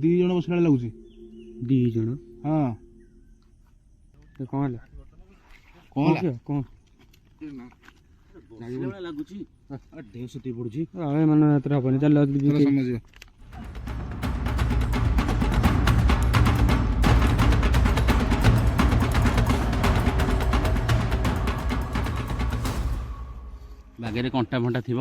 दी जन बसला लगुची दी जन हां तो कौन है कौन लगुची देह सती पड़ुची आवे मन यात्रा हबनी चल समझ बागे कंटा फंटा थी।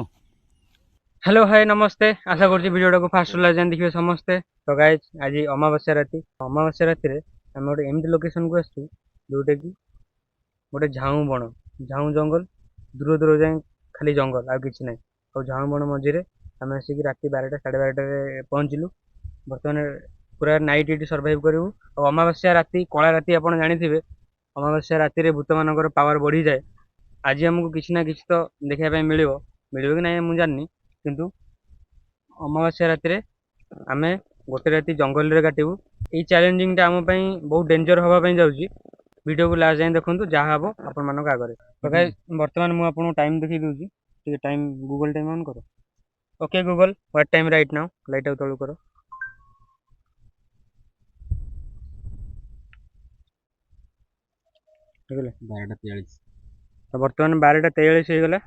हेलो हाय नमस्ते आशा करছি भिडियो को फास्ट ला जान देखिए समस्ते। तो गाइस आज अमावास्या राति रे हम गोटे एमती लोकेशन को आसु जोटा कि गोटे झाऊ बण झाऊ जंगल दूर दूर जाए खाली जंगल आ किसी ना और झाऊ बण मझे आम आसिक राति 12टा 12:30 पहुँचलु। बर्तमान पूरा नाइट ये सर्वाइव करूँ। और अमावास्या राति कला राति आप जानी अमावास्या राति भूत मान पावर बढ़ी जाए। आज आमको किसी ना किसी तो देखा मिले कि ना मुझे जानी किंतु अमावास्या राति आमे गोटे राति जंगल रे काटू। ये चैलेंजिंग टा आम बहुत डेंजर हवाई जाऊँगी। वीडियो को लास्ट जाए देखो जहाँ हम आपण मान आगे। तो गाइस बर्तमान मुझे आपको टाइम देखी दूसरी ठीक टाइम गूगल टाइम ऑन करो। Okay Google what time right now light out तलू करो। ठीक है 12:43 तो बर्तमान 12:43 हो गला।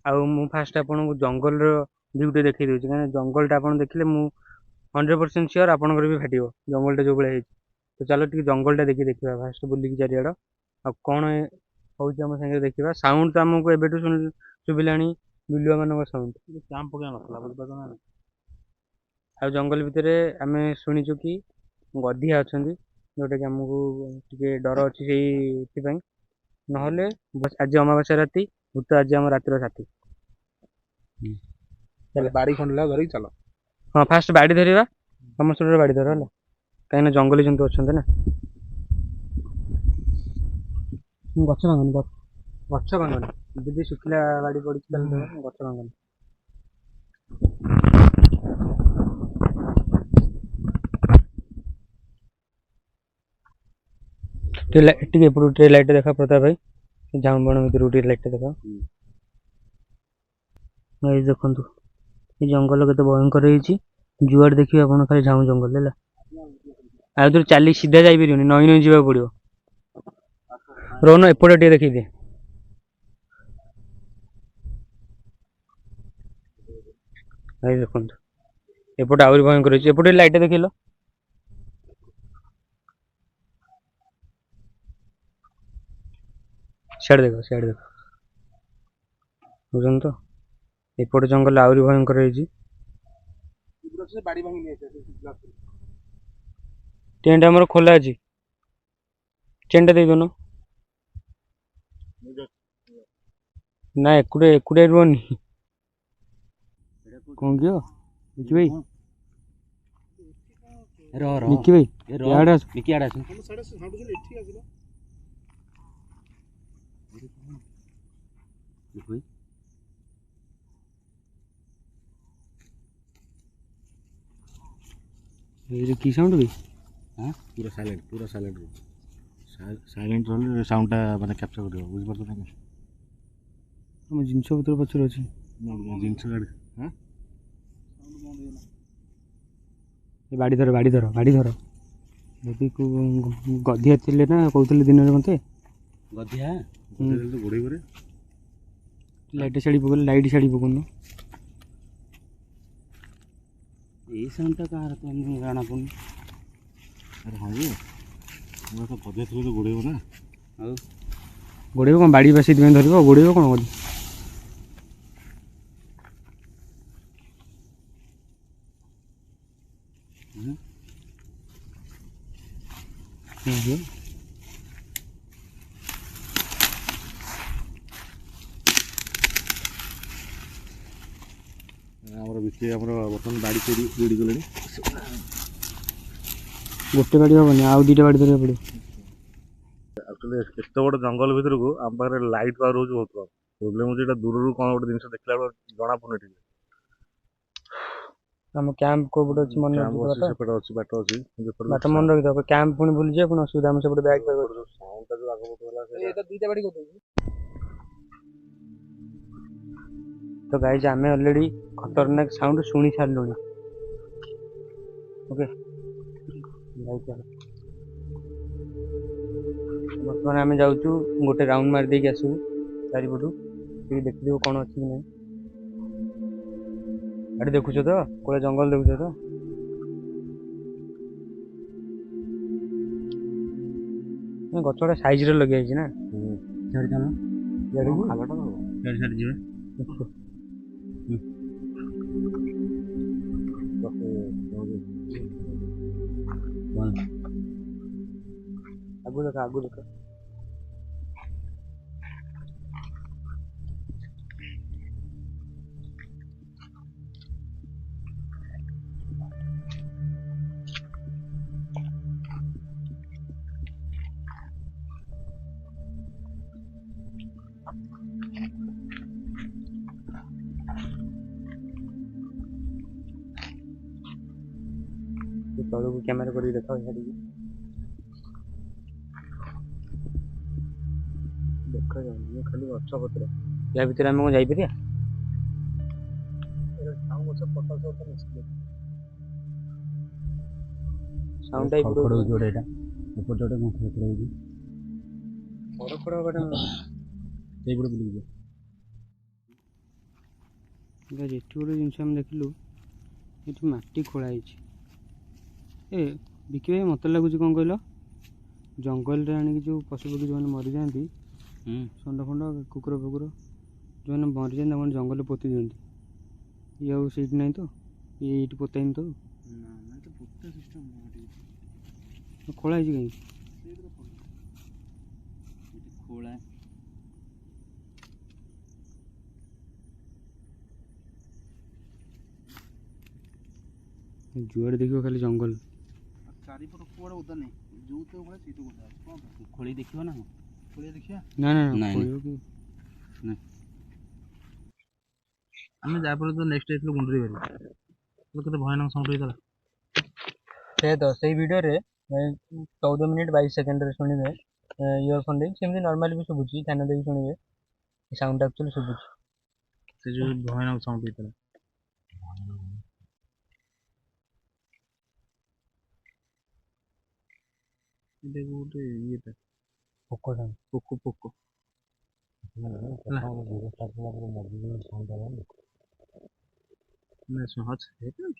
आउ मु फास्ट आपको जंगल व्यूटे देखी दूसरी क्या जंगलटा आप देखिले मु 100% सियोर आपंकर भी फाट जंगलटा जो भाई। तो चलो ठीक जंगलटा देखा फास्ट बुलिकी चारिआड़ आ कौन हूँ आम सागे देखा साउंड तो आमको एबेठू शुभिला बिलुआ मान साउंड कैंप पका नथला बुझिपार ना। आ जंगल भितर आम शुणीचु कि गधिया अच्छा जोटा कि आमको टे डर अच्छी से नहले आज अमावास्या राति भूत आज आम रातिर साथी बाड़ी खंड ला धरिक चलो। हाँ फास्ट बाड़ी धरवा समस्त बाड़ी धर है कहीं जंगली जंतु अच्छा ना गच भांगनी गच भांगनी दीदी शुखिला बाड़ी पड़ी गच भांगनी। टे लाइट देखा प्रताप भाई झाऊ बण भर लाइट देखा देखु ये जंगल के भयंकर जुआड़ देखिए आप खाली झाऊ जंगल है आउे चली सीधा जापर नई नई जावाक पड़ो। रोहन एपटे टे देखी दे देखो एपटे आहरी भयंकर एपटे लाइट देख सियाड़े देख बुझल तो एपटे जंगल आहरी भयंकर टेंट आमर खोला अच्छी चेन टा देन ना एकुटिया रुहनी कौन कियो निकी भाई निकी भाई याडे आस निकी याडे आस ये की साउंड भी हां पूरा साइलेंट साइलेंट रहले साउंडटा माने कैप्चर करियो बुझ पड़तो ना हम जिंस पत्र पछर अछि जिंस गाड़ी हां ये बाड़ी धर यदि को गधिया थिले ना कहउतले दिन रे मते गधिया तो गोड़े गोरे लाइट साड़ी पकन ये साउंडटा कार तो राणा पुन अरे हाँ ये तो गधिया थे तो गोड़े ना ଆଉ ଗୋଡ଼େଇବ କ'ଣ ବାଡ଼ି ବା ସେଇଥିପାଇଁ ଧରିବ ଗୋଡ଼େଇବ କ'ଣ କରି ଆମର ବିକି ଆମର ବର୍ତ୍ତମାନ ବାଡ଼ି ଚୋରି ଉଡ଼ି ଗଲେଣି ଗୋଟେ ବାଡ଼ି ହେବନି ଆଉ ଦୁଇଟା ବାଡ଼ି ଧରିବାକୁ ପଡ଼ିବ। एक्चुअली एत बड़ जंगल भितर को आम पाखे लाइट पावर हूँ बहुत कम प्रोब्लेम हूँ दूर कौन गोटे जिन देखला जना पड़े ठीक आम कैंप को पटे अच्छी मन सेपटे अच्छी बाट अच्छी बाट मन रखिद कैंप पुणी भूली जाए पुणी असुविधा सेपटे बैग साउंडटा जो आगे पटे तो गाइज आम ऑलरेडी खतरनाक साउंड शुणी सारे ओके ବର୍ତ୍ତମାନ ଆମେ ଯାଉଛୁ ଗୋଟେ ରାଉଣ୍ଡ ମାରି ଦେଇକି ଆସିବୁ ଚାରିପଟୁ ଟିକେ ଦେଖିଦେବୁ କ'ଣ ଅଛି କି ନାହିଁ। ଏଠି ଦେଖୁଛ ତ କୋଉଟା ଜଙ୍ଗଲ ଦେଖୁଛ ତ? ଗଛ ଗୁଡ଼ା ସାଇଜରେ ଲଗା ହେଇଛି ନା। ସିଆଡ଼େ ଚାଲ ଖାଲଟା ସିଆଡ଼େ ଯିବେ। ଆଗକୁ ଦେଖ ଆଗକୁ ଦେଖ। ତଳକୁ କ୍ୟାମେରା କରିକି ଦେଖ ଛାଡ଼ିକି ଦେଖାଯାଉନି ଖାଲି ଗଛ ପତ୍ର। ୟା ଭିତରେ ଆମେ କ'ଣ ଯାଇପାରିବା? ସାଉଣ୍ଡଟା ଖଡ଼ ହେଉଛି ଗୋଟେ ଏଇଟା ଏପଟେ ଗୋଟେ କ'ଣ ଖଡ଼ ହେଉଛି ଖଡ଼ ଗୋଟେ ସେଇପଟେ ବୁଲିକି ଏଠି ଗୋଟେ ଜିନିଷ ଆମେ ଦେଖିଲୁ ଏଠି ମାଟି ଖୋଳା ହେଇଛି। ଏ ବିକି ଭାଇ ମୋତେ ଲାଗୁଛି କ'ଣ କହିଲ ଜଙ୍ଗଲରେ ଆଣିକି ଯେଉଁ ପଶୁପକ୍ଷୀ ଯେଉଁମାନେ ମରିଯାଆନ୍ତି ଷଣ୍ଢ ଫଣ୍ଡ କୁକୁର ଫୁକୁର ଯେଉଁମାନେ ମରିଯାଆନ୍ତି ତାମାନେ ଜଙ୍ଗଲରେ ପୋତି ଦିଅନ୍ତି। ଇଏ ଆଉ ସେଇଠି ନାହିଁ ତ? ଇଏ ଏଇଠି ପୋତାଇନି ତ? ଖୋଳା ହେଇଛି କାହିଁକି? ଖୋଳା ଯୁଆଡ଼େ ଦେଖିବ ଖାଲି ଜଙ୍ଗଲ। ଚାରିପଟ କୁଆଡ଼େ ଓଦା ନାହିଁ ଯୋଉଥିରେ ଓଦା ସେଇଠି ଓଦା ଅଛି। କ'ଣ ଖୋଳି ଦେଖିବ ନା କ'ଣ? ଖୋଳି ଦେଖିବା ନା ନା ନାଇଁ ଆମେ ଯାହାପରେ ତ ନେକ୍ସଟ ଯାଇଥିଲୁ ଗୁଣ୍ଡୁରି ବାରି କେତେ ଭୟାନକ ସାଉଣ୍ଡ ହେଇଥିଲା। ସେ ତ ସେଇ ଭିଡ଼ିଓରେ 14 ମିନିଟ୍ 22 ସେକେଣ୍ଡରେ ଶୁଣିବେ ଇୟରଫୋନ୍ ଦେଇକି ସେମିତି ନର୍ମାଲି ବି ଶୁଭୁଛି ଧ୍ୟାନ ଦେଇକି ଶୁଣିବେ ସାଉଣ୍ଡ ଆକ୍ଚୁଆଲି ଶୁଭୁଛି। ସେ ଯେଉଁ ଭୟାନକ ସାଉଣ୍ଡ ହେଇଥିଲା। ଗୋଟେ ଇଏଟା ପୋକ ପୋକ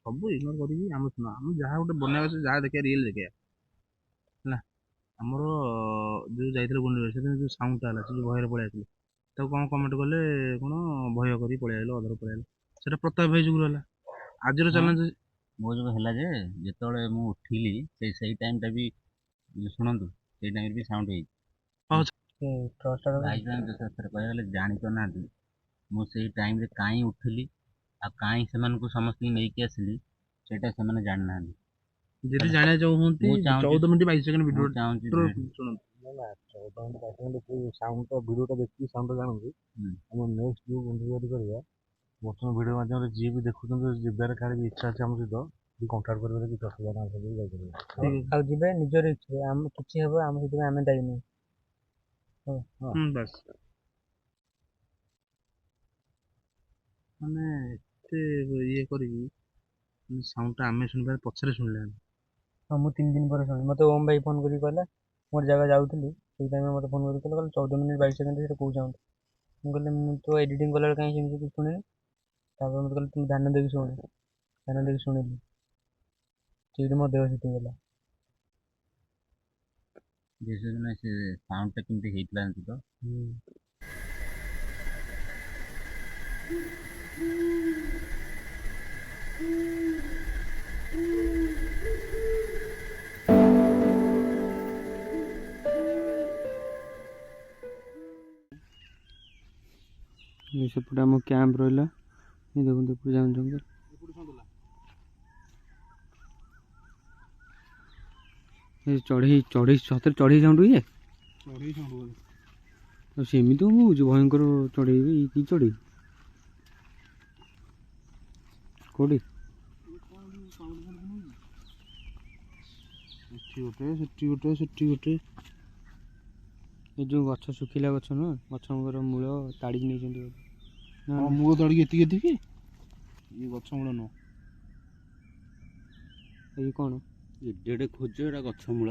ସବୁ ଇଗ୍ନୋର କରିକି ଆମେ ଶୁଣ ଆମେ ଯାହା ଗୋଟେ ବନେଇବା ଅଛି ଯାହା ଦେଖିବା ରିଏଲ୍ ଦେଖିବା ହେଲା। ଆମର ଯେଉଁ ଯାଇଥିଲେ ଗୁଣ୍ଡୁରି ସେଦିନ ଯେଉଁ ସାଉଣ୍ଡଟା ହେଲା ସେ ଯେଉଁ ଭୟରେ ପଳେଇ ଆସିଲେ ତାକୁ କ'ଣ କମେଣ୍ଟ କଲେ କ'ଣ ଭୟ କରିକି ପଳେଇ ଆସିଲେ ଅଧର ପଳେଇ ଆସିଲେ। ସେଇଟା ପ୍ରତାପ ଭାଇ ଯୋଗୁଁ ହେଲା। ଆଜିର ଚ୍ୟାଲେଞ୍ଜ ମୋ ଯୋଗୁଁ ହେଲା ଯେ ଯେତେବେଳେ ମୁଁ ଉଠିଲି ସେଇ ଟାଇମ୍ଟା ବି ଶୁଣନ୍ତୁ ସେଇ ଟାଇମ୍ରେ ବି ସାଉଣ୍ଡ ହେଇଛି। ସେଥିରେ କହିଗଲେ ଜାଣି ତ ନାହାନ୍ତି ମୁଁ ସେଇ ଟାଇମ୍ରେ କାହିଁ ଉଠିଲି ଆଉ କାହିଁ ସେମାନଙ୍କୁ ସମସ୍ତଙ୍କୁ ନେଇକି ଆସିଲି ସେଇଟା ସେମାନେ ଜାଣିନାହାନ୍ତି। ଯଦି ଜାଣିବା ଚାହୁଁଛନ୍ତି 14 ମିନିଟ୍ 22 ସେକେଣ୍ଡ ଭିଡ଼ିଓ ଚାହୁଁଛି ଶୁଣନ୍ତୁ। ନା 14 ମିନିଟ୍ 22 ସେକେଣ୍ଡ ସାଉଣ୍ଡଟା ଭିଡ଼ିଓଟା ଦେଖିକି ସାଉଣ୍ଡଟା ଜାଣୁଛି। ଆମେ ନେକ୍ସଟ ଯେଉଁ ଗୁଣ୍ଡୁରି କରିବା ବର୍ତ୍ତମାନ ଭିଡ଼ିଓ ମାଧ୍ୟମରେ ଯିଏ ବି ଦେଖୁଛନ୍ତି ଯିବାର କାହାର ବି ଇଚ୍ଛା ଅଛି ଆମ ସହିତ କଣ୍ଟାକ୍ଟ କରିବାରେ କିଛି ଅସୁବିଧା ନାହିଁ ସବୁ ଯାଇପାରିବେ ଆଉ ଯିବେ ନିଜର ଇଚ୍ଛାରେ ଆମ କିଛି ହେବ ଆମ ସେଥିପାଇଁ ଆମେ ଦାୟୀ ନୁହେଁ। ବାସ୍ ମାନେ ଏତେ ଇଏ କରିକି ସାଉଣ୍ଡଟା ଆମେ ଶୁଣିବା ପଛରେ ଶୁଣିଲେ ଆମେ। ହଁ ମୁଁ 3 ଦିନ ପରେ ଶୁଣିଲି। ମୋତେ ଓମ୍ ଭାଇ ଫୋନ୍ କରିକି କହିଲା ମୋର ଜାଗା ଯାଉଥିଲି ସେଇ ଟାଇମ୍ରେ ମୋତେ ଫୋନ୍ କରିକି କହିଲା 14 ମିନିଟ୍ 22 ସେକେଣ୍ଡ ସେଇଟା କେଉଁ ସାଉଣ୍ଡ। ମୁଁ କହିଲି ମୁଁ ତ ଏଡ଼ିଟିଂ କଲାବେଳେ କାହିଁ ସେମିତି କିଛି ଶୁଣିନି। ତାପରେ ମୋତେ କହିଲେ ତୁ ଧ୍ୟାନ ଦେଇକି ଶୁଣି ଧ୍ୟାନ ଦେଇକି ଶୁଣିଲି ସେଇଠି ମୋ ଦେହ ଶୀତହେଇଗଲା। ସେ ସାଉଣ୍ଡଟା କେମିତି ହେଇଥିଲା ଜାଣିଛୁ ତ? ସେପଟେ ଆମ କ୍ୟାମ୍ପ ରହିଲା। ଦେଖନ୍ତୁ ଏପଟେ ଯାଉଁ ଜଙ୍ଗଲ ଚଢ଼େଇ ସତରେ ଚଢ଼େଇ ସାଉଣ୍ଡ ଇଏ ସେମିତି ମୁଁ କହୁଛି ଭୟଙ୍କର ଚଢ଼େଇ କି ଚଢ଼େଇ କୋଉଠି ସେଠି ଗୋଟେ ଏ ଯେଉଁ ଗଛ ଶୁଖିଲା ଗଛ ନୁହଁ ଗଛଙ୍କର ମୂଳ ତାଡ଼ିକି ନେଇଛନ୍ତି ମୂଳ ତାଡ଼ିକି ଏତିକି ଇଏ ଗଛ ମୂଳ ନୁହଁ। ଏଇ କ'ଣ ଏଡେ ଖୋଜ ଏଟା ଗଛ ମୂଳ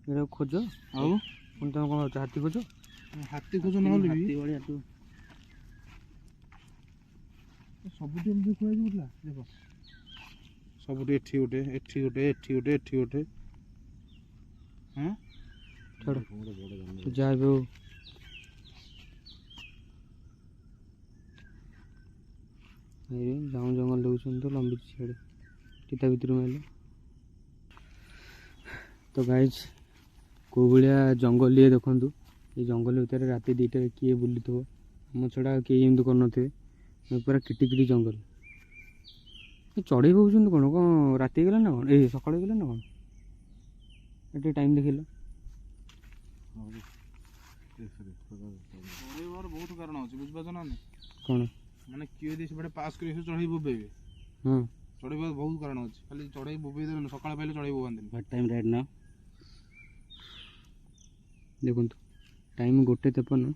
ଏଟା ଖୋଜ ଆଉ ପୁଣି ତମେ କଣ ଭାବୁଛ ହାତୀ ଖୋଜ? ହାତୀ ଖୋଜ ନହେଲେ ବି ହାତୀ ଭଳିଆ ତୁ ସବୁଠି ଏମିତି ଖୋଳାଯିବ ଦେଖ ସବୁଠି ଏଠି ଗୋଟେ ଏଠି ଗୋଟେ ଏଠି ଗୋଟେ ଏଠି ଗୋଟେ ହଁ ଛାଡ଼ ଯାହା ବି ହଉ ଝାଉଁ ଜଙ୍ଗଲ ଦେଉଛନ୍ତି ତ ଲମ୍ବିଛି ସିଆଡ଼େ ଟିତା ଭିତରୁ ମାରିଲେ ତ ଗାଇଜ୍ କେଉଁ ଭଳିଆ ଜଙ୍ଗଲ ଇଏ ଦେଖନ୍ତୁ ଏ ଜଙ୍ଗଲ ଭିତରେ ରାତି 2ଟାରେ କିଏ ବୁଲିଥିବ ଆମ ଛଡ଼ା କେହି ଏମିତି କରୁନଥିବେ ପୁରା କିଟିକିଟି ଜଙ୍ଗଲ ଚଢ଼େଇ ପକାଉଛନ୍ତି କ'ଣ କ'ଣ ରାତି ହେଇଗଲା ନା କ'ଣ ଏଇ ସକାଳ ହେଇଗଲା ନା କ'ଣ ଏଠି ଟାଇମ୍ ଦେଖିଲ ଚଢ଼େଇବାର ବହୁତ କାରଣ ଅଛି ବୁଝିପାରୁଛ ନା କ'ଣ ମାନେ କିଏ ଯଦି ସେପଟେ ପାସ୍ କରି ଚଢ଼େଇ ବୋବେଇବେ ହଁ ଚଢ଼େଇବାର ବହୁତ କାରଣ ଅଛି ଖାଲି ଚଢ଼େଇ ବୋବେଇ ଦେବେ ସକାଳ ପାଇଲେ ଚଢ଼େଇ ବୋବାନ୍ତିନି what time right now ଦେଖନ୍ତୁ ଟାଇମ୍ 1:53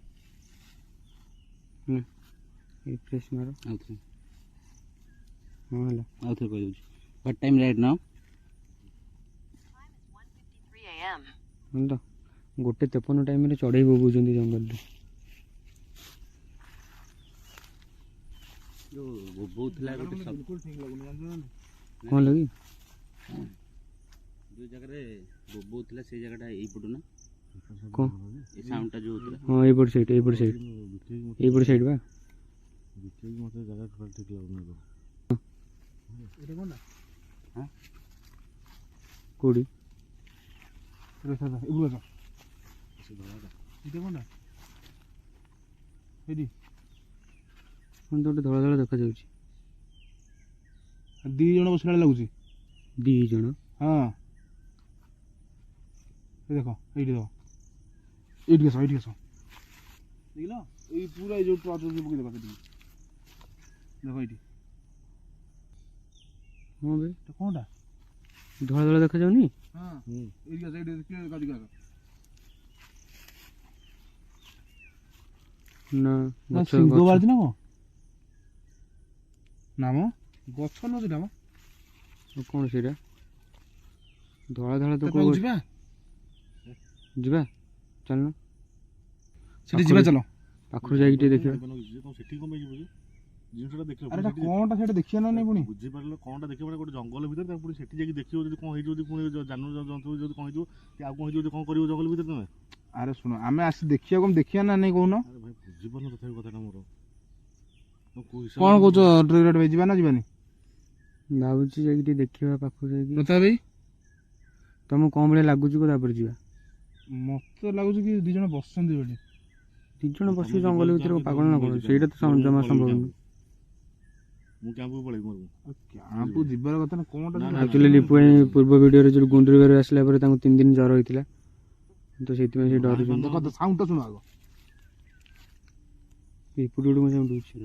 ରିଫ୍ରେଶ୍ ମାର ଆଉଥରେ ହଁ ହେଲା ଆଉଥରେ କହିଦେଉଛି what time right now ହେଲା ତ 1:53 ଟାଇମ୍ରେ ଚଢ଼େଇ ବୋବଉଛନ୍ତି ଜଙ୍ଗଲରେ ଯୋଉ ବୋବଉଥିଲା ଗୋଟେ ବିଲକୁଲ ଠିକ ଲାଗୁନି ଜାଣିଛ ନା କ'ଣ ଲାଗି ଯୋଉ ଜାଗାରେ ବୋବଉଥିଲା ସେଇ ଜାଗାଟା ଏଇପଟୁ ନା କ'ଣ ଏ ସାଉଣ୍ଡଟା ଯୋଉ ହଉଥିଲା ହଁ ଏଇପଟ ସାଇଡ୍ ସାଇଡ୍ ବା ମତେ ଜାଗା ଠିକ ଲାଗୁନି ଏଇଟା କଣଟା କେଉଁଠି ଏଇଟା କଣଟା ଏଇଠି କ'ଣ ତ ଗୋଟେ ଧଳା ଧଳା ଦେଖାଯାଉଛି ଦି ଜଣ ବସିଲା ବେଳେ ଲାଗୁଛି 2 ଜଣ ହଁ ଦେଖ ଏଇଠି ଦେଖ ଏଇଠି ଆସ ଦେଖିଲ ଏଇ ପୁରା ଏଇ ଯୋଉ ଟର୍ଚ୍ଚ ପକେଇ ଦେଖ ସେଠି ଦେଖ ଏଇଠି ହଁ ବେ ଏଇଟା କଣଟା ଧଳା ଧଳା ଦେଖାଯାଉନି ହଁ ଏଇଠି ଆସ ଏଇଠି କାଟିକି ଆସ ନା ସିଂହ ବାହାରିଛି ନା କଣ ନା ମ ଗଛ ନୁହଁ ସେଟା ମ କ'ଣ ସେଇଟା ଧଳା ଧଳା ତ ଯିବା ଯିବା ଚାଲୁନ ସେଠି ଯିବା ଚାଲ ପାଖରୁ ଯାଇକି ଟିକେ ଦେଖିବା ସେଠି କଣ ପାଇଁ ଯିବୁ ଯେ ଜିନିଷଟା ଦେଖିବ ଆରେ କଣଟା ସେଟା ଦେଖିବା ନା ନାଇଁ ପୁଣି ବୁଝିପାରିଲ କଣଟା ଦେଖିବ ଗୋଟେ ଜଙ୍ଗଲ ଭିତରେ ତାକୁ ପୁଣି ସେଠି ଯାଇକି ଦେଖିବ ଯଦି କଣ ହେଇଯିବ ଯଦି ପୁଣି ଜାନୁ ଜନ୍ତୁ ଯଦି କଣ ହେଇଯିବ କି ଆଉ କଣ ହେଇଯିବ ଯଦି କଣ କରିବ ଜଙ୍ଗଲ ଭିତରେ ତମେ ଆରେ ଶୁଣ ଆମେ ଆସି ଦେଖିବାକୁ ଦେଖିବା ନା ନାଇଁ କହୁନ ଆରେ ଭାଇ ବୁଝିପାରୁନ ତଥାପି କଥାଟା ମୋର କଣ କହୁଛ ଟ୍ରେଗରେଟ୍ ଭାଇ ଯିବା ନା ଯିବାନି ଭାବୁଛି ଯାଇକି ଟିକେ ଦେଖିବା ପାଖକୁ ଯାଇକି ତଥାପି ତମକୁ କ'ଣ ଭଳିଆ ଲାଗୁଛି କో ତାପରେ ଯିବା ମତେ ଲାଗୁଛି କି 2 ଜଣ ବସିଛନ୍ତି ବୋଲି 2 ଜଣ ବସିକି ଜଙ୍ଗଲ ଭିତରେ ପାଗଳ ନା କ'ଣ ସେଇଟା ତ ଜମା ସମ୍ଭବ ନୁହେଁ ମୁଁ କ୍ୟାମ୍ପକୁ ପଳେଇବି ମୋର କ୍ୟାମ୍ପକୁ ଯିବାର କଥା ନା କଣଟା ଆକ୍ଚୁଆଲି ଲିପୁ ଭାଇ ପୂର୍ବ ଭିଡ଼ିଓରେ ଯେଉଁ ଗୁଣ୍ଡୁରିବାରୁ ଆସିଲା ପରେ ତାଙ୍କୁ 3 ଦିନ ଜ୍ୱର ହେଇଥିଲା ତ ସେଇଥିପାଇଁ ସେ ଡରୁଛନ୍ତି ଦେଖ ସାଉଣ୍ଡଟା ଶୁଣ ଆଗ ଏପଟୁ ଗୋଟେ ସାଉଣ୍ଡ ହେଉଛି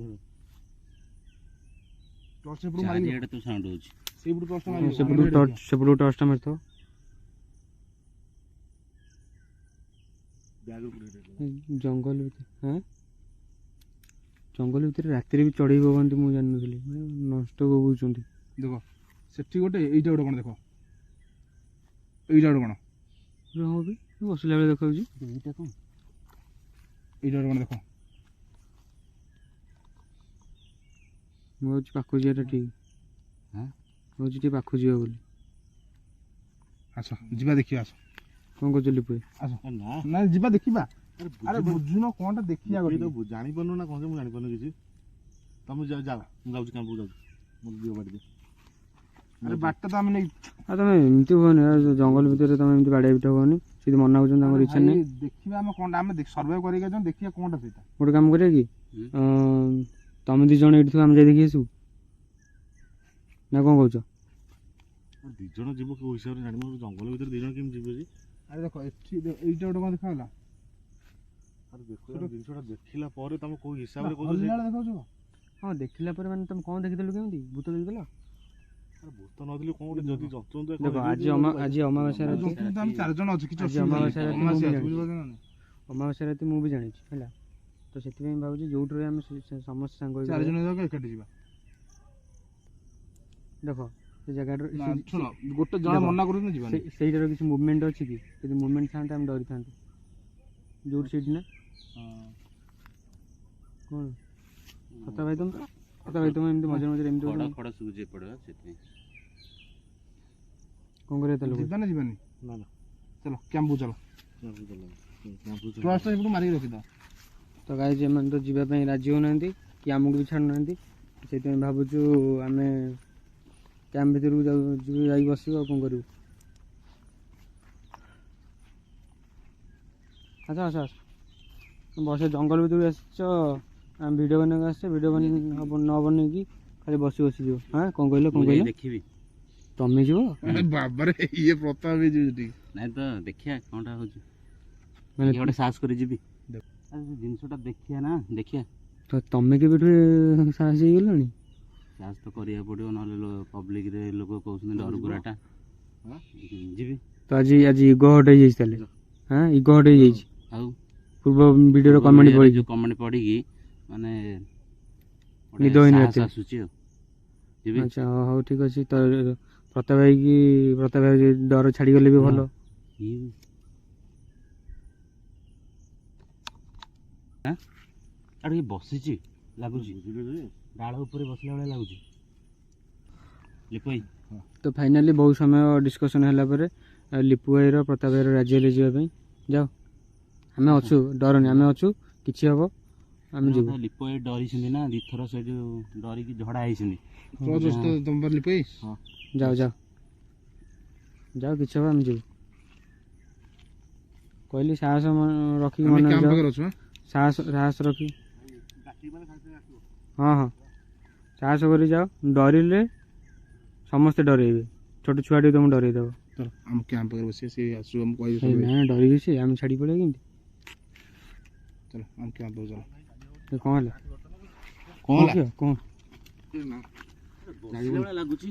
ଟର୍ଚ୍ଚ ଏପଟୁ ମାରିକି ଚାରିଆଡ଼େ ତ ସାଉଣ୍ଡ ହଉଛି ସେଇପଟୁ ଟର୍ଚ୍ଚ ମାରିକି ସେପଟୁ ଟର୍ଚ୍ଚଟା ମାରିଥିବ ଜଙ୍ଗଲ ଭିତରେ ହଁ ଜଙ୍ଗଲ ଭିତରେ ରାତିରେ ବି ଚଢ଼େଇ ବୋବାନ୍ତି ମୁଁ ଜାଣିନଥିଲି ନଷ୍ଟ ବୋବଉଛନ୍ତି ଦେଖ ସେଠି ଗୋଟେ ଏଇଟା ଗୋଟେ କଣ ଦେଖ ଏଇଟା ଗୋଟେ କଣ ହଁ ବି ବସିଲା ବେଳେ ଦେଖାଉଛି ଏଇଟା କଣ ଏଇଟା ଗୋଟେ କଣ ଦେଖ ମୁଁ ଭାବୁଛି ପାଖକୁ ଯିବାଟା ଠିକ୍ ଭାବୁଛି ଟିକେ ପାଖକୁ ଯିବା ବୋଲି ଆସ ଯିବା ଦେଖିବା ଆସ କ'ଣ କରୁଛ ଲିପୁ ଆସ ନା ନା ଯିବା ଦେଖିବା ଆରେ ବୁଝୁନ କଣଟା ଦେଖିବା ଜାଣିପାରୁନ ନା କଣ ମୁଁ ଜାଣିପାରୁନି କିଛି ତମେ ଯାଅ ମୁଁ ଯାଉଛି କ୍ୟାମ୍ପକୁ ଯାଉଛି ମୋତେ ଦିଅ ବାଡ଼ି ଦିଅ ଆରେ ବାଟଟା ତ ଆମେ ନେଇ ଆଉ ତମେ ଏମିତି ହୁଅନି ଜଙ୍ଗଲ ଭିତରେ ତମେ ଏମିତି ବାଡ଼ିଆ ପିଠା ହୁଅନି ସେ ମନା କରୁଛନ୍ତି ଆମର ଇଚ୍ଛା ନାହିଁ ଦେଖିବା ଆମେ କଣଟା ଆମେ ସର୍ଭେ କରିକି ଯାଉ ଦେଖିବା କଣଟା ସେଇଟା ଗୋଟେ କାମ କରିବା କି ତମେ 2 ଜଣ ଏଇଠି ଥିବ ଆମେ ଯାଇ ଦେଖି ଆସିବୁ ନା କ'ଣ କହୁଛ 2 ଜଣ ଯିବ କେଉଁ ହିସାବରେ ଜାଣିବ ଜଙ୍ଗଲ ଭିତରେ 2 ଜଣ କେମିତି ଯିବେ ଯେ ଆରେ ଦେଖ ଏଠି ଏଇଟା ଗୋଟେ କଣ ଦେଖାଗଲା ଆରେ ଦେଖ ଜିନିଷଟା ଦେଖିଲା ପରେ ତମେ କୋଉ ହିସାବରେ ଦେଖାଉଛ ହଁ ଦେଖିଲା ପରେ ମାନେ ତମେ କ'ଣ ଦେଖିଦେଲ କେମିତି ଭୂତ ଦେଖିଦେଲ ଭୂତ ନଦେଲେ କଣ ଗୋଟେ ଯଦି ଜନ୍ତୁ ଦେଖ ଆଜି ଅମାବାସ୍ୟା ରାତି ଆମେ 4 ଜଣ ଅଛୁ କିଛି ଅମାବାସ୍ୟା ରାତି ମୁଁ ବି ଜାଣିଛି ହେଲା ତ ସେଥିପାଇଁ ଭାବୁଛି ଯୋଉଠି ଆମେ ସମସ୍ତେ ସାଙ୍ଗ 4 ଜଣ ଯାକ ଏକାଠି ଯିବା ଦେଖ ସେ ଜାଗାଟାର ଶୁଣ ଗୋଟେ ଜଣ ମନା କରୁଛନ୍ତି ଯିବାନି ସେଇଟାର କିଛି ମୁଭମେଣ୍ଟ ଅଛି କି? ଯଦି ମୁଭମେଣ୍ଟ ଥାନ୍ତା ଆମେ ଡରିଥାନ୍ତୁ। ଯୋଉଠି ସେଇଠି ନା କ'ଣ କଥା ଭାଇ ତମେ ଏମିତି ମଝିରେ ମଝିରେ ଏମିତି ଖଡ଼ ଖଡ଼ ଶୁଭୁଛି ଏପଟେ ସେଥିପାଇଁ କ'ଣ କରିବା ତାହେଲେ? ଯିବା ନା ଯିବାନି? ନା ନା ଚାଲ କ୍ୟାମ୍ପକୁ ଚାଲ ଟ୍ରଚଟା ଏପଟୁ ମାରିକି ରଖିଦେବା। ତ ଗାଈ ଏମାନେ ତ ଯିବା ପାଇଁ ରାଜି ହେଉନାହାନ୍ତି କି ଆମକୁ ବି ଛାଡ଼ୁନାହାନ୍ତି। ସେଇଥିପାଇଁ ଭାବୁଛୁ ଆମେ କ୍ୟାମ୍ପ ଭିତରକୁ ଯାଇକି ବସିବୁ ଆଉ କ'ଣ କରିବୁ। ଆସ ଆସ ଆସ ବସ ଜଙ୍ଗଲ ଭିତରକୁ ଆସିଛ ଆମେ ଭିଡ଼ିଓ ବନେଇବାକୁ ଆସିଛ ଭିଡ଼ିଓ ନ ବନେଇକି ଖାଲି ବସି ବସିଯିବ। ହଁ କ'ଣ କହିଲ ଦେଖିବି ତମେ ଯିବ? ବାବାରେ ଇଏ ପ୍ରତାପ ହେଇଯିବ ଟିକେ ନାଇଁ ତ ଦେଖିବା କ'ଣଟା ହେଉଛି ମାନେ ଗୋଟେ ସାହସ କରି ଯିବି ଜିନିଷଟା ଦେଖିବା ତ ତମେ କେବେଠୁ ସାହସ ହେଇଗଲଣି? ସାହସ ତ କରିବାକୁ ପଡ଼ିବ ନହେଲେ ପବ୍ଲିକରେ ଲୋକ କହୁଛନ୍ତି ଡରୁକୁରାଟା ଯିବି। ତ ଆଜି ଇଗୋ ହଟ୍ ହେଇଯାଇଛି ତାହେଲେ? ହଁ ଇଗୋ ହଟ୍ ହେଇଯାଇଛି। ଆଉ ପୂର୍ବ ଭିଡ଼ିଓର କମେଣ୍ଟ ପଢ଼ିକି ମାନେ ନିଦ ହେଇନି ରାତିରେ ଆସୁଛି ଆଉ ଯିବି। ଆଚ୍ଛା ହଉ ଠିକ୍ ଅଛି। ତ ପ୍ରତାପ ଭାଇ ଡର ଛାଡ଼ିଗଲେ ବି ଭଲ। ଆଉ ଟିକେ ବସିଛି ଲାଗୁଛି ଡାଳ ଉପରେ ବସିଲା ଭଳିଆ ଲାଗୁଛି। ଲିପୁ ଭାଇ ତ ଫାଇନାଲି ବହୁତ ସମୟ ଡିସ୍କସନ୍ ହେଲା ପରେ ଲିପୁ ଭାଇର ପ୍ରତାପ ଭାଇର ରାଜି ହେଲେ ଯିବା ପାଇଁ। ଯାଅ ଆମେ ଅଛୁ ଡରନି ଆମେ ଅଛୁ କିଛି ହବ ଆମେ ଯିବୁ। ଲିପୁ ଭାଇ ଡରିଛନ୍ତି ନା ଦିଥର ସେଇଠୁ ଡରିକି ଝଡ଼ା ହେଇଛନ୍ତି। ଯାଅ ଯାଅ ଯାଅ କିଛି ହବ ଆମେ ଯିବୁ କହିଲି। ସାହସ ରଖିକି ମନେ ସାହସ ରଖି ହଁ ହଁ ସାହସ କରି ଯାଅ। ଡରିଲେ ସମସ୍ତେ ଡରେଇବେ। ଛୋଟ ଛୁଆଟି ତମକୁ ଡରେଇ ଦେବ। ଡରିକି ସେ ଆମେ ଛାଡ଼ି ପଳେଇବା କେମିତି? କ'ଣ ହେଲା ଲାଗୁଛି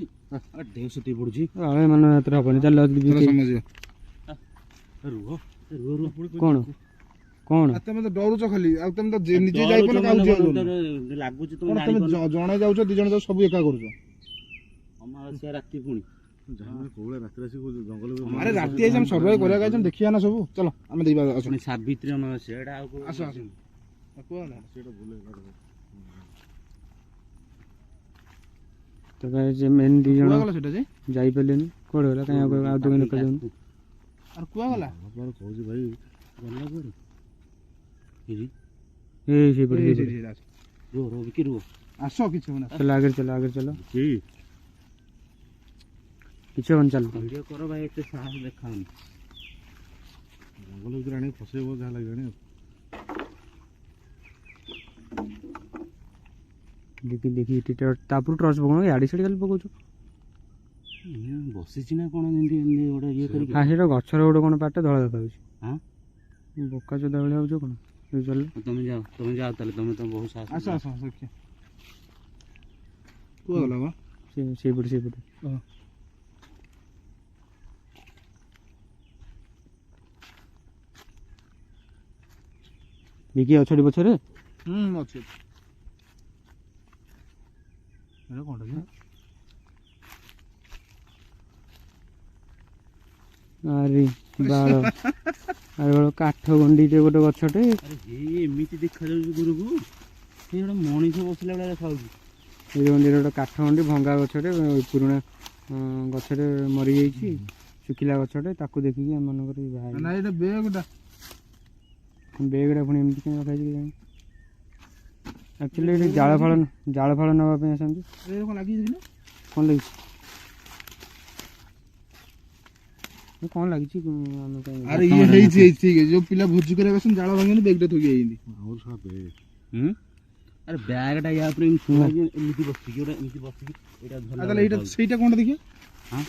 ଦେହ ସେଠି ପଡୁଛି ମାନେ ହାତରେ ହବନି। ଚାଲ କ'ଣ କ'ଣ ତମେ ତ ଡରୁଛ ଖାଲି ଆଉ ତମେ ତ ନିଜେ ଯାଇପାରୁନ ଲାଗୁଛି ତମେ ଜଣେ ଯାଉଛ ଦି ଜଣ ଯାଉଛ ସବୁ ଏକା କରୁଛ। ଅମାବାସ୍ୟା ରାତି ପୁଣି ଆରେ ରାତି ହେଇଛି ଆମେ ସର୍ଭାଇଭ କରିବାକୁ ଆଇଛୁ ଦେଖିବା ନା ସବୁ। ଚାଲ ଆମେ ଦେଇବା ସାବିତ୍ରୀ ଅମାବାସ୍ୟା ଏଇଟା ଆଉ ଆସ ଆସ ତ ମେନ୍ ଦି ଜଣ ସେଟା ଯେ ଯାଇପାରିଲେନି। କୁଆଡ଼େ ଗଲା କାହିଁ ଆଉ ତ କାହିଁ ଦେଖାଯାଉନି। ଆଉ କୁଆଗଲା କହୁଛି ଭାଇ ଗଲା କୁଆଡ଼େ ରୁହ ଆସ କିଛି ହବନି। ଚାଲ ଆଗରେ ଚାଲ କିଛି ହବନି ଚାଲ। ଭିଡ଼ିଓ କର ଭାଇ ଏତେ ସାହସ ଦେଖାଉନି ଜଙ୍ଗଲ ଭିତରେ ଆଣିକି ଫସେଇବ ଯାହା ଲାଗିଲାଣି ଆଉ। ଦେଖି ତାପରେ ଟର୍ଚ ପକାଉନ ଇଆଡ଼େ ସିଆଡ଼େ ଖାଲି ପକାଉଛୁ। ବସିଛି ନା କ'ଣ ଏମିତି ଗୋଟେ ଇଏ କରିକି। ହଁ ସେଇଟା ଗଛର ଗୋଟେ କ'ଣ ପାଟ ଧଳା ଦେଖାଯାଉଛି। ହଁ ବୋକା ଚୋଦା ଭଳିଆ ହଉଛ କ'ଣ? ଚାଲ ତମେ ଯାଅ ତାହେଲେ ତମେ ତ ବହୁତ ସାହସ। ଆସ ଆସ କୁଆଗଲା ବା ସେଇପଟେ ବିକି ଅଛଟି ପଛରେ ଅଛି ଆରେ ବାଳ କାଠ ଗଣ୍ଡିଟେ ଗୋଟେ ଗଛଟେ। ଏମିତି ଦେଖାଯାଉଛି ଦୂରକୁ ସେ ଗୋଟେ ମଣିଷ ବସିଲା ଭଳିଆ ଦେଖାଯାଉଛି। ଏଇ ଗଣ୍ଡିରେ ଗୋଟେ କାଠ ଗଣ୍ଡି ଭଙ୍ଗା ଗଛଟେ ପୁରୁଣା ଗଛଟେ ମରିଯାଇଛି ଶୁଖିଲା ଗଛଟେ ତାକୁ ଦେଖିକି ଆମମାନଙ୍କର ବେଗଟା ପୁଣି ଏମିତି କାହିଁ ରଖାଯାଇଛି କେଜାଣି। ଆକ୍ଚୁଆଲି ଏଠି ଜାଳ ଫାଳ ନେବା ପାଇଁ ଆସନ୍ତି। କ'ଣ ଲାଗିଛି କ'ଣ ଲାଗିଛି ଆରେ ଇଏ ହେଇଛି ଯୋଉ ପିଲା ଭୋଜି କରିବାକୁ ଆସନ୍ତି ଜାଳ ଭାଙ୍ଗିନି ବେଗଟା ଥୋଇ ଯାଇଛନ୍ତି। ଆରେ ବ୍ୟାଗଟା ୟା ଉପରେ ଏମିତି ବସିକି ଗୋଟେ ଏମିତି ବସିକି ତାହେଲେ ଏଇଟା ସେଇଟା କ'ଣଟା ଦେଖିବା। ହଁ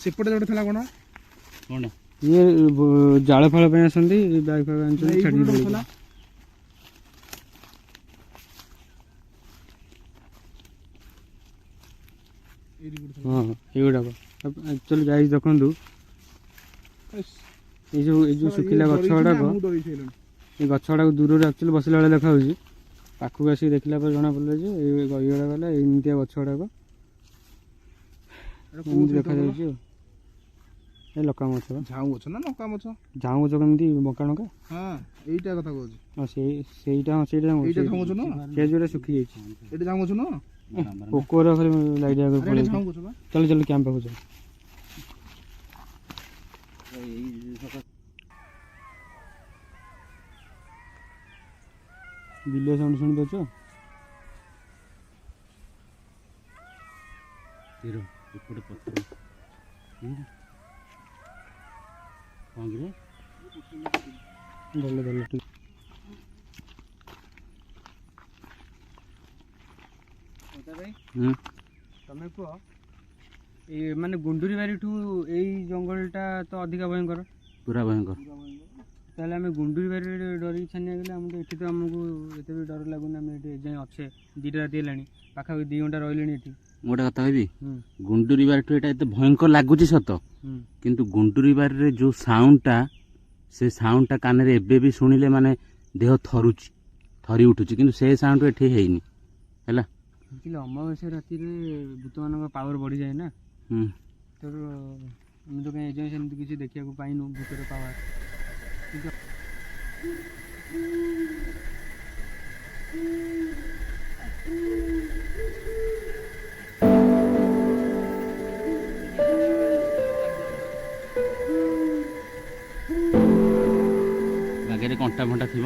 ସେପଟେ ଗୋଟେ ଥିଲା କ'ଣ କ'ଣଟା ଇଏ ଜାଳ ଫାଳ ପାଇଁ ଆସନ୍ତି ବ୍ୟାଗ୍ ଫ୍ୟାଗ୍ ଆଣିଛନ୍ତି ଛାଡ଼ିକି ପଳେଇଲା। ହଁ ଏଇଗୁଡ଼ାକ ଆକ୍ଚୁଆଲି ଗାଇସ୍ ଦେଖନ୍ତୁ ଏଇ ଯେଉଁ ଶୁଖିଲା ଗଛ ଗୁଡ଼ାକ এই ଗଛ ଗୁଡ଼ାକ ଦୂରରୁ ଆକ୍ଚୁଆଲି ବସିଲା ବେଳେ ଦେଖାଯାଉଛି। ପାଖକୁ ଆସିକି ଦେଖିଲା ପରେ ଜଣାପଡ଼ିଲା ଯେ ଏଇଗୁଡ଼ା ଗଲା ଏମିତିଆ ଗଛ ଗୁଡ଼ାକ। ଏମିତି ଦେଖାଯାଉଛି ଆଉ ଏ ଲଙ୍କା ଗଛ ବା ଝାଉଁ ଗଛ ନା ଲଙ୍କା ଗଛ? ଝାଉଁ ଗଛ କେମିତି ବଙ୍କା ଲଙ୍କା ହଁ ଏଇଟା କଥା କହୁଛି। ହଁ ସେଇଟା ହଁ ସେଇଟା ଏଇଟା ଝାଉଁ ଗଛ ନୁହଁ? ସେ ଯୋଉଟା ଶୁଖିଯାଇଛି ଏଇଟା ଝାଉଁ ଗଛ ନୁହଁ? ପୋକର ଖାଲି ଲାଇଟ୍ ଆଗରେ ଆରେ ଏଇଟା ପଳେଇଛି। ଝାଉଁ ଗଛ ବା। ଚାଲ ଚାଲ କ୍ୟାମ୍ପ ପାଖକୁ ଚାଲ। ବିଲୁଆ ସାଉଣ୍ଡ ଶୁଣିପାରୁଛ? ଏପଟେ ପତ୍ର କ'ଣ କିରେ ଭଲ ଭଲ ଠିକ। ତମେ କୁହ ଏ ମାନେ ଗୁଣ୍ଡୁରି ବାରିଠୁ ଏଇ ଜଙ୍ଗଲଟା ତ ଅଧିକା ଭୟଙ୍କର। ପୁରା ଭୟଙ୍କର। ତାହେଲେ ଆମେ ଗୁଣ୍ଡୁରି ବାରିରେ ଡରିକି ଛାନିଆ ଗଲେ ଆମକୁ ଏଠି ତ ଆମକୁ ଏତେ ବି ଡର ଲାଗୁନି। ଆମେ ଏଠି ଏଯାଏଁ ଅଛେ 2ଟା ରାତି ହେଲାଣି ପାଖାପାଖି 2 ଘଣ୍ଟା ରହିଲେଣି ଏଠି। ମୁଁ ଗୋଟେ କଥା କହିବି ଗୁଣ୍ଡୁରି ବାରିଠୁ ଏଇଟା ଏତେ ଭୟଙ୍କର ଲାଗୁଛି ସତ କିନ୍ତୁ ଗୁଣ୍ଡୁରି ବାରିରେ ଯେଉଁ ସାଉଣ୍ଡଟା ସେ ସାଉଣ୍ଡଟା କାନରେ ଏବେ ବି ଶୁଣିଲେ ମାନେ ଦେହ ଥରି ଉଠୁଛି କିନ୍ତୁ ସେ ସାଉଣ୍ଡ ଏଠି ହେଇନି ହେଲା। ଅମାବାସ୍ୟା ରାତିରେ ଭୂତମାନଙ୍କ ପାୱାର ବଢ଼ିଯାଏ ନା ତ ଆମେ ତ କାହିଁ ଏଯାଏଁ ସେମିତି କିଛି ଦେଖିବାକୁ ପାଇନୁ ଭୂତର ପାୱାର। ଆଗରେ କଣ୍ଟା ଫଣ୍ଟା ଥିବ।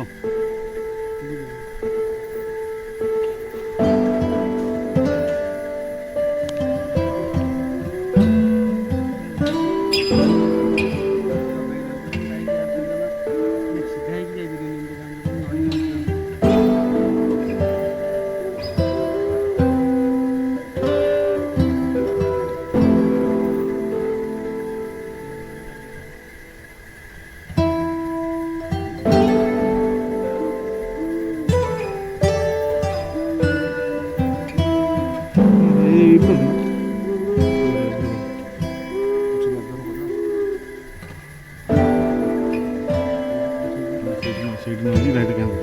ସେଇଠି ନହେଲେ ରାଇଟ୍ କ୍ୟାମ୍ପ।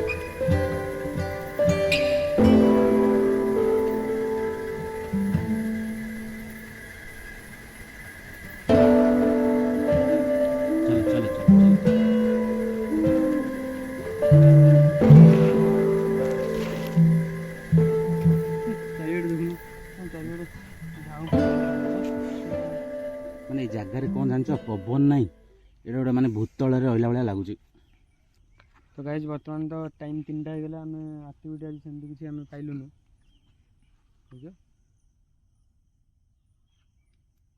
ମାନେ ଏଇ ଜାଗାରେ କ'ଣ ଜାଣିଛ ପବନ ନାହିଁ ଏଇଟା ଗୋଟେ ମାନେ ଭୂତଳରେ ରହିଲା ଭଳିଆ ଲାଗୁଛି। ତ ଗାଇଜ ବର୍ତ୍ତମାନ ତ ଟାଇମ୍ 3ଟା ହେଇଗଲା। ଆମେ ଆକ୍ଟିଭିଟି ଆଜି ସେମିତି କିଛି ଆମେ ପାଇଲୁନୁ। ବୁଝ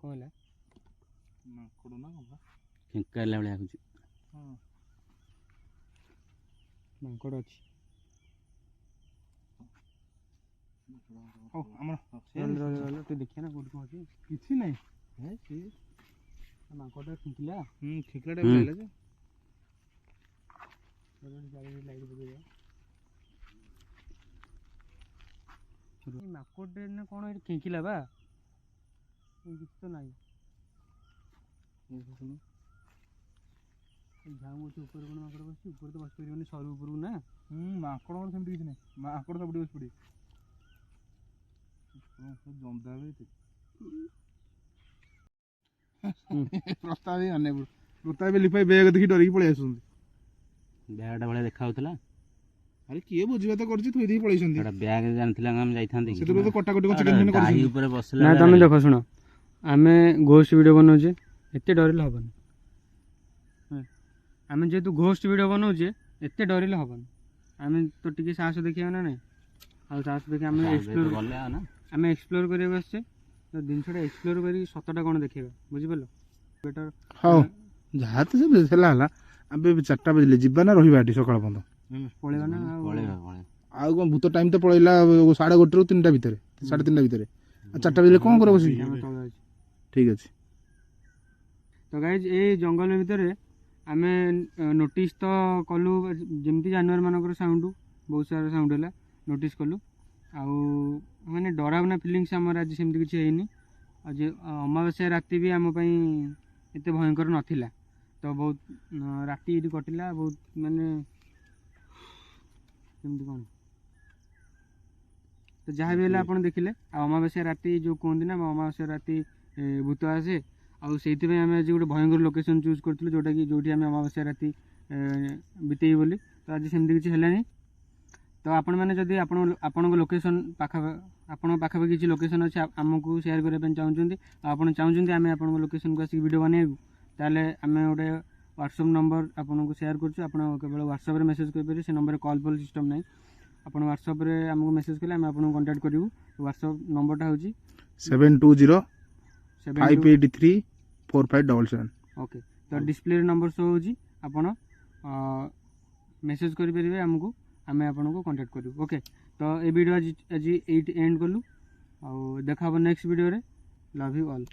କ'ଣ ହେଲା ଖେଙ୍କା ହେଲା ଭଳିଆ ଲାଗୁଛି। ମାଙ୍କଡ଼ ଅଛି। ଟିକେ ଦେଖିବା ନା କୋଉଠି କ'ଣ ଅଛି। କିଛି ନାହିଁ ମାଙ୍କଡ଼ଟା ଖିଙ୍କିଲା। ଠିକଲା ଟାଇମ୍ ଲାଗିଲା ଯେ ମାଙ୍କଡ଼ଟେ ନା କ'ଣ ଏଠି ଖିଙ୍କିଲା ବା କିଛି ତ ନାହିଁ। ଝାଉଁ ଗଛ ଉପରେ କ'ଣ ମାଙ୍କଡ଼ ବସିଛି? ଉପରେ ତ ବସି ପାରିବନି ସରୁ ଉପରକୁ ନା। ମାଙ୍କଡ଼ ସେମିତି କିଛି ନାହିଁ। ମାଙ୍କଡ଼ ସବୁଠି ବସି ପଡ଼ିବେ। ଜନ୍ଦା ପ୍ରସ୍ତାବ ଅନେକ ପ୍ରସ୍ତାବ ଲିପାଇ ବେଗ ଦେଖି ଡରିକି ପଳେଇ ଆସୁଛନ୍ତି। ବ୍ୟାଗଟା ଭଳିଆ ଦେଖା ହଉଥିଲା। ଆରେ କିଏ ଭୋଜିଭାତ କରୁଛି ଥୋଇ ଦେଇ ପଳେଇଛନ୍ତି। ବ୍ୟାଗ ଜାଣିଥିଲା ଆମେ ଯାଇଥାନ୍ତି ସେଥିରେ ତ କଟାକଟି ଗାଈ ଉପରେ ବସିଲା। ନା ତମେ ଦେଖ ଶୁଣ ଆମେ ଘୋଷ୍ଟ ଭିଡ଼ିଓ ବନଉଛେ ଏତେ ଡରିଲେ ହବନି। ଆମେ ଯେହେତୁ ଘୋଷ୍ଟ ଭିଡ଼ିଓ ବନଉଛେ ଏତେ ଡରିଲେ ହବନି। ଆମେ ତ ଟିକେ ସାହସ ଦେଖିବା ନା ନାହିଁ। ଆଉ ସାହସ ଦେଖି ଆମେ ଏକ୍ସପ୍ଲୋର କରିବାକୁ ଆସିଛେ ତ ଜିନିଷଟା ଏକ୍ସପ୍ଲୋର କରିକି ସତଟା କ'ଣ ଦେଖିବା ବୁଝିପାରିଲ। ବେଟର ହଉ ଯାହା ତ ହେଲା ହେଲା। ଆମେ 4ଟା ବାଜିଲେ ଯିବା ନା ରହିବା ଏଠି ସକାଳ ପର୍ଯ୍ୟନ୍ତ? ପଳେଇବା ନା। ଆଉ କ'ଣ ଭୂତ ଟାଇମ୍ ତ ପଳେଇଲା 1:30ରୁ 3ଟା ଭିତରେ 3:30 ଭିତରେ। ଆଉ 4ଟା ବାଜିଲେ କ'ଣ କରିବ ବସିକି? ଠିକ୍ ଅଛି। ତ ଗାଇଜ ଏଇ ଜଙ୍ଗଲ ଭିତରେ ଆମେ ନୋଟିସ୍ ତ କଲୁ ଯେମିତି ଜାନୁଆର ମାନଙ୍କର ସାଉଣ୍ଡ ବହୁତ ସାରା ସାଉଣ୍ଡ ହେଲା ନୋଟିସ୍ କଲୁ। ଆଉ ମାନେ ଡରାବନା ଫିଲିଙ୍ଗସ୍ ଆମର ଆଜି ସେମିତି କିଛି ହେଇନି। ଆଉ ଯେ ଅମାବାସ୍ୟା ରାତି ବି ଆମ ପାଇଁ ଏତେ ଭୟଙ୍କର ନଥିଲା। ତ ବହୁତ ରାତି ଏଇଠି କଟିଲା ବହୁତ ମାନେ କେମିତି କ'ଣ ତ ଯାହା ବି ହେଲା ଆପଣ ଦେଖିଲେ। ଆଉ ଅମାବାସ୍ୟା ରାତି ଯେଉଁ କୁହନ୍ତି ନା ଅମାବାସ୍ୟା ରାତି ଭୂତ ଆସେ। ଆଉ ସେଇଥିପାଇଁ ଆମେ ଆଜି ଗୋଟେ ଭୟଙ୍କର ଲୋକେସନ୍ ଚୁଜ୍ କରିଥିଲୁ, ଯେଉଁଟାକି ଯେଉଁଠି ଆମେ ଅମାବାସ୍ୟା ରାତି ବିତେଇ ବୋଲି। ତ ଆଜି ସେମିତି କିଛି ହେଲାନି। ତ ଆପଣମାନେ ଯଦି ଆପଣଙ୍କ ଲୋକେସନ୍ ଆପଣଙ୍କ ପାଖାପାଖି କିଛି ଲୋକେସନ୍ ଅଛି ଆମକୁ ସେୟାର କରିବା ପାଇଁ ଚାହୁଁଛନ୍ତି, ଆଉ ଆପଣ ଚାହୁଁଛନ୍ତି ଆମେ ଆପଣଙ୍କ ଲୋକେସନ୍କୁ ଆସିକି ଭିଡ଼ିଓ ବନେଇବୁ, ତାହେଲେ ଆମେ ଗୋଟେ ହ୍ୱାଟ୍ସଆପ୍ ନମ୍ବର ଆପଣଙ୍କୁ ସେୟାର କରୁଛୁ। ଆପଣ କେବଳ ହ୍ୱାଟ୍ସଆପ୍ରେ ମେସେଜ୍ କରିପାରିବେ। ସେ ନମ୍ବରରେ କଲ୍ ଫଲ୍ ସିଷ୍ଟମ୍ ନାହିଁ। ଆପଣ ହ୍ୱାଟ୍ସଆପ୍ରେ ଆମକୁ ମେସେଜ୍ କଲେ ଆମେ ଆପଣଙ୍କୁ କଣ୍ଟାକ୍ଟ କରିବୁ। ହ୍ୱାଟ୍ସଆପ୍ ନମ୍ବରଟା ହେଉଛି 7205834577। ଓକେ। ତ ଡିସପ୍ଲେରେ ନମ୍ବର ଶୋ ହେଉଛି, ଆପଣ ମେସେଜ୍ କରିପାରିବେ ଆମକୁ, ଆମେ ଆପଣଙ୍କୁ କଣ୍ଟାକ୍ଟ କରିବୁ। ଓକେ। ତ ଏ ଭିଡ଼ିଓ ଆଜି ଏଇଠି ଏଣ୍ଡ କଲୁ, ଆଉ ଦେଖା ହେବ ନେକ୍ସଟ ଭିଡ଼ିଓରେ। Love you all.